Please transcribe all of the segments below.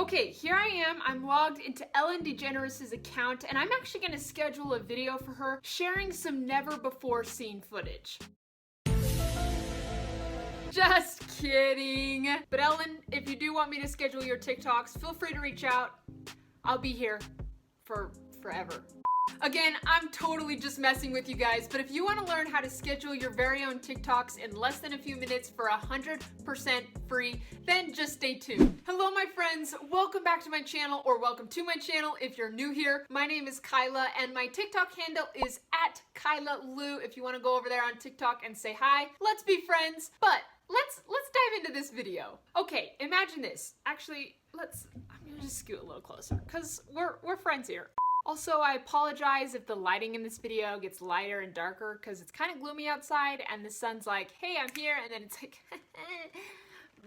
Okay, here I am. I'm logged into Ellen DeGeneres' account, and I'm actually going to schedule a video for her sharing some never-before-seen footage. Just kidding. But Ellen, if you do want me to schedule your TikToks, feel free to reach out. I'll be here for forever. Again, I'm totally just messing with you guys, but if you want to learn how to schedule your very own TikToks in less than a few minutes for 100% free, then just stay tuned. Hello, my friends. Welcome back to my channel, or welcome to my channel if you're new here. My name is Kyla, and my TikTok handle is @KylaLou. If you want to go over there on TikTok and say hi, let's be friends. But let's dive into this video. Okay, imagine this. Actually, I'm gonna just scoot a little closer because we're friends here. Also, I apologize if the lighting in this video gets lighter and darker because it's kind of gloomy outside and the sun's like, hey, I'm here, and then it's like,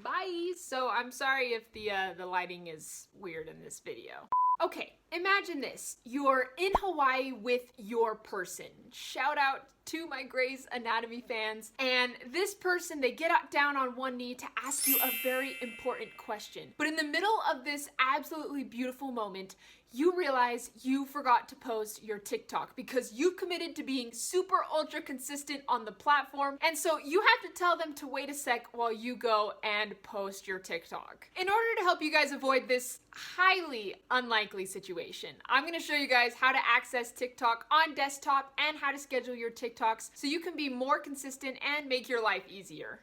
bye. So I'm sorry if the lighting is weird in this video. Okay, imagine this. You're in Hawaii with your person. Shout out to my Grey's Anatomy fans. And this person, they get down on one knee to ask you a very important question. But in the middle of this absolutely beautiful moment, you realize you forgot to post your TikTok because you committed to being super ultra consistent on the platform. And so you have to tell them to wait a sec while you go and post your TikTok. In order to help you guys avoid this highly unlikely situation, I'm gonna show you guys how to access TikTok on desktop and how to schedule your TikToks so you can be more consistent and make your life easier.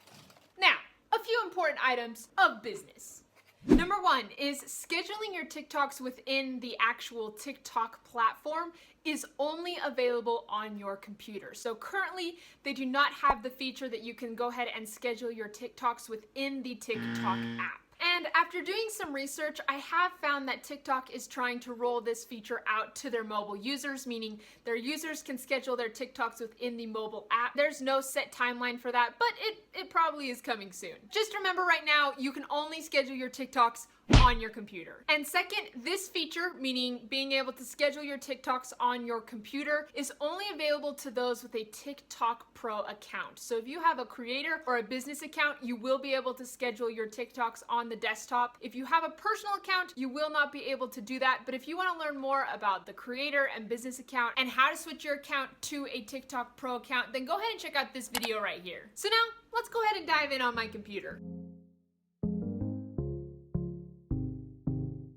Now, a few important items of business. Number one is scheduling your TikToks within the actual TikTok platform is only available on your computer. So currently, they do not have the feature that you can go ahead and schedule your TikToks within the TikTok app. And after doing some research, I have found that TikTok is trying to roll this feature out to their mobile users, meaning their users can schedule their TikToks within the mobile app. There's no set timeline for that, but it probably is coming soon. Just remember right now, you can only schedule your TikToks on your computer. And second, this feature, meaning being able to schedule your TikToks on your computer, is only available to those with a TikTok Pro account. So if you have a creator or a business account, you will be able to schedule your TikToks on the desktop. If you have a personal account, you will not be able to do that. But if you want to learn more about the creator and business account and how to switch your account to a TikTok Pro account, then go ahead and check out this video right here. So now, let's go ahead and dive in on my computer.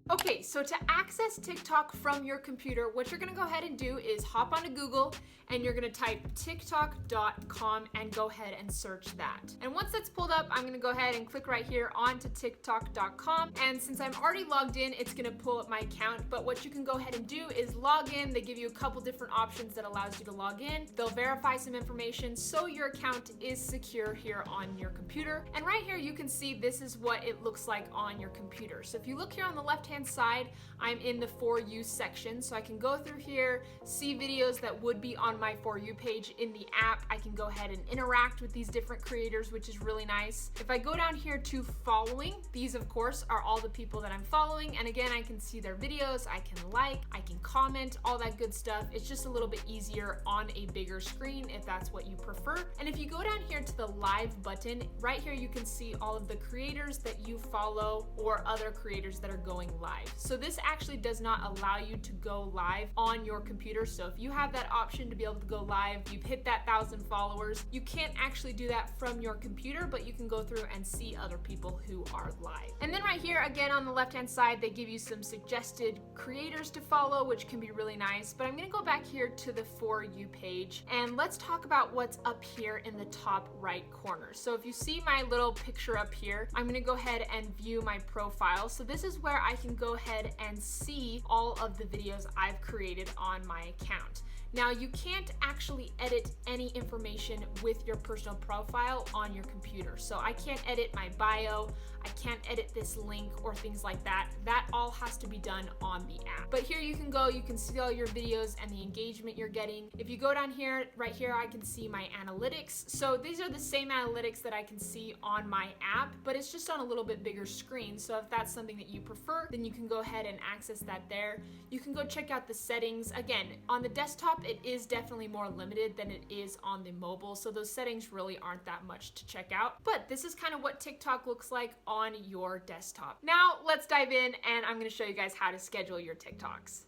Okay, so to access TikTok from your computer, what you're gonna go ahead and do is hop onto Google and you're gonna type tiktok.com and go ahead and search that. And once that's pulled up, I'm gonna go ahead and click right here onto tiktok.com. And since I'm already logged in, it's gonna pull up my account. But what you can go ahead and do is log in. They give you a couple different options that allows you to log in. They'll verify some information so your account is secure here on your computer. And right here, you can see this is what it looks like on your computer. So if you look here on the left-hand side, I'm in the For You section. So I can go through here, see videos that would be on my For You page in the app. I can go ahead and interact with these different creators, which is really nice. If I go down here to following, these of course are all the people that I'm following. And again, I can see their videos, I can like, I can comment, all that good stuff. It's just a little bit easier on a bigger screen if that's what you prefer. And if you go down here to the live button, right here you can see all of the creators that you follow or other creators that are going live. So this actually does not allow you to go live on your computer. So if you have that option to be able to go live, you've hit that 1,000 followers, you can't actually do that from your computer, but you can go through and see other people who are live. And then right here, again, on the left-hand side, they give you some suggested creators to follow, which can be really nice. But I'm gonna go back here to the For You page, and let's talk about what's up here in the top right corner. So if you see my little picture up here, I'm gonna go ahead and view my profile. So this is where I can go ahead and see all of the videos I've created on my account. Now, you can't actually edit any information with your personal profile on your computer. So I can't edit my bio, I can't edit this link or things like that. That all has to be done on the app. But here you can go, you can see all your videos and the engagement you're getting. If you go down here, right here, I can see my analytics. So these are the same analytics that I can see on my app, but it's just on a little bit bigger screen. So if that's something that you prefer, then you can go ahead and access that there. You can go check out the settings. Again, on the desktop, it is definitely more limited than it is on the mobile. So those settings really aren't that much to check out. But this is kind of what TikTok looks like all on your desktop. Now let's dive in and I'm gonna show you guys how to schedule your TikToks.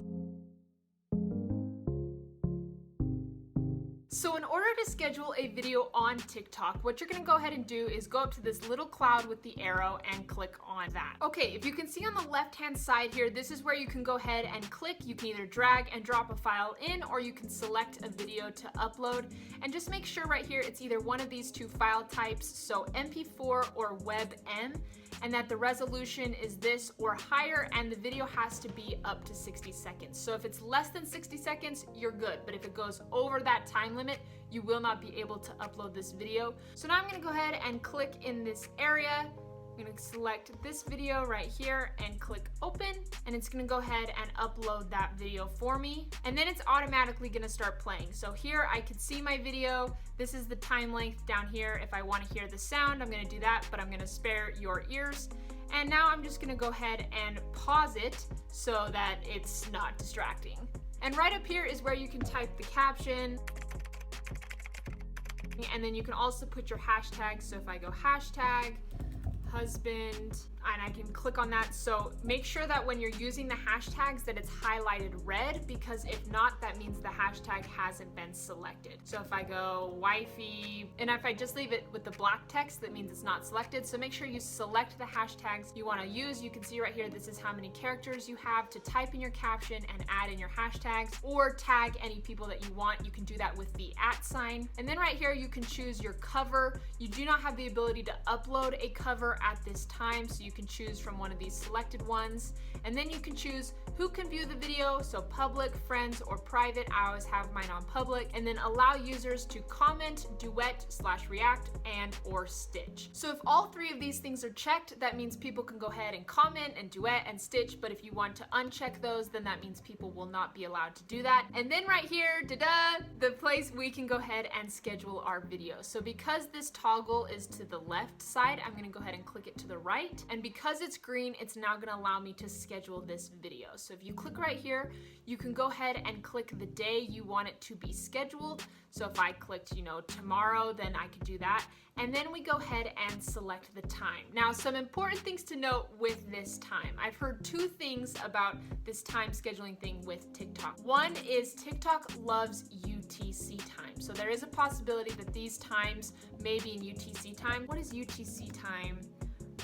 So in order to schedule a video on TikTok, what you're gonna go ahead and do is go up to this little cloud with the arrow and click on that. Okay, if you can see on the left-hand side here, this is where you can go ahead and click. You can either drag and drop a file in, or you can select a video to upload. And just make sure right here it's either one of these two file types, so MP4 or WebM, and that the resolution is this or higher, and the video has to be up to 60 seconds. So if it's less than 60 seconds, you're good. But if it goes over that time limit, you will not be able to upload this video. So now I'm gonna go ahead and click in this area. I'm gonna select this video right here and click open, and it's gonna go ahead and upload that video for me. And then it's automatically gonna start playing. So here I can see my video. This is the time length down here. If I wanna hear the sound, I'm gonna do that, but I'm gonna spare your ears. And now I'm just gonna go ahead and pause it so that it's not distracting. And right up here is where you can type the caption. And then you can also put your hashtag. So if I go hashtag husband, and I can click on that. So make sure that when you're using the hashtags that it's highlighted red, because if not, that means the hashtag hasn't been selected. So if I go wifey, and if I just leave it with the black text, that means it's not selected. So make sure you select the hashtags you want to use. You can see right here, this is how many characters you have to type in your caption and add in your hashtags, or tag any people that you want. You can do that with the @sign. And then right here, you can choose your cover. You do not have the ability to upload a cover at this time, so you can choose from one of these selected ones. And then you can choose who can view the video, so public, friends, or private. I always have mine on public. And then allow users to comment, duet / react, and or stitch. So if all three of these things are checked, that means people can go ahead and comment and duet and stitch. But if you want to uncheck those, then that means people will not be allowed to do that. And then right here, the place we can go ahead and schedule our video. So because this toggle is to the left side, I'm gonna go ahead and click it to the right. And because it's green, it's now gonna allow me to schedule this video. So if you click right here, you can go ahead and click the day you want it to be scheduled. So if I clicked, tomorrow, then I could do that. And then we go ahead and select the time. Now, some important things to note with this time. I've heard two things about this time scheduling thing with TikTok. One is TikTok loves UTC time. So there is a possibility that these times may be in UTC time. What is UTC time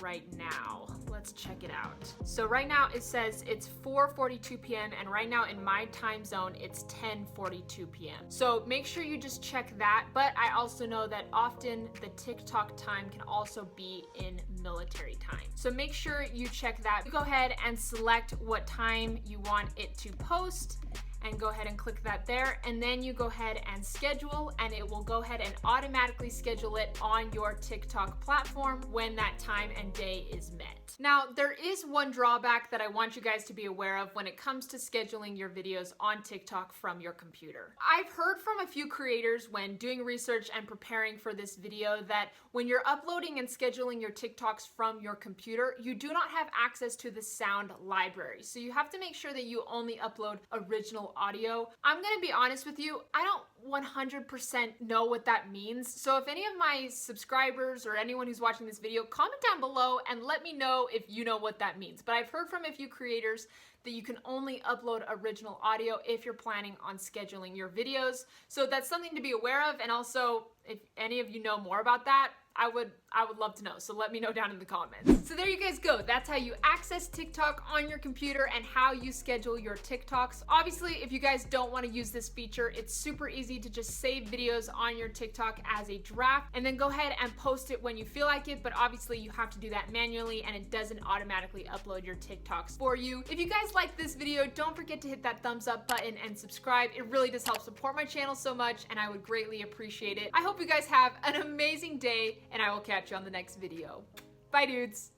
right now? Let's check it out. So right now it says it's 4:42 p.m. and right now in my time zone it's 10:42 p.m. So make sure you just check that. But I also know that often the TikTok time can also be in military time. So make sure you check that. You go ahead and select what time you want it to post, and go ahead and click that there, and then you go ahead and schedule, and it will go ahead and automatically schedule it on your TikTok platform when that time and day is met. Now, there is one drawback that I want you guys to be aware of when it comes to scheduling your videos on TikTok from your computer. I've heard from a few creators when doing research and preparing for this video that when you're uploading and scheduling your TikToks from your computer, you do not have access to the sound library. So you have to make sure that you only upload original audio. I'm gonna be honest with you, I don't 100% know what that means. So if any of my subscribers or anyone who's watching this video, comment down below and let me know if you know what that means. But I've heard from a few creators that you can only upload original audio if you're planning on scheduling your videos. So that's something to be aware of. And also, if any of you know more about that, I would love to know. So let me know down in the comments. So there you guys go. That's how you access TikTok on your computer and how you schedule your TikToks. Obviously, if you guys don't want to use this feature, it's super easy to just save videos on your TikTok as a draft and then go ahead and post it when you feel like it. But obviously you have to do that manually and it doesn't automatically upload your TikToks for you. If you guys like this video, don't forget to hit that thumbs up button and subscribe. It really does help support my channel so much and I would greatly appreciate it. I hope you guys have an amazing day and I will catch you on the next video. Bye, dudes.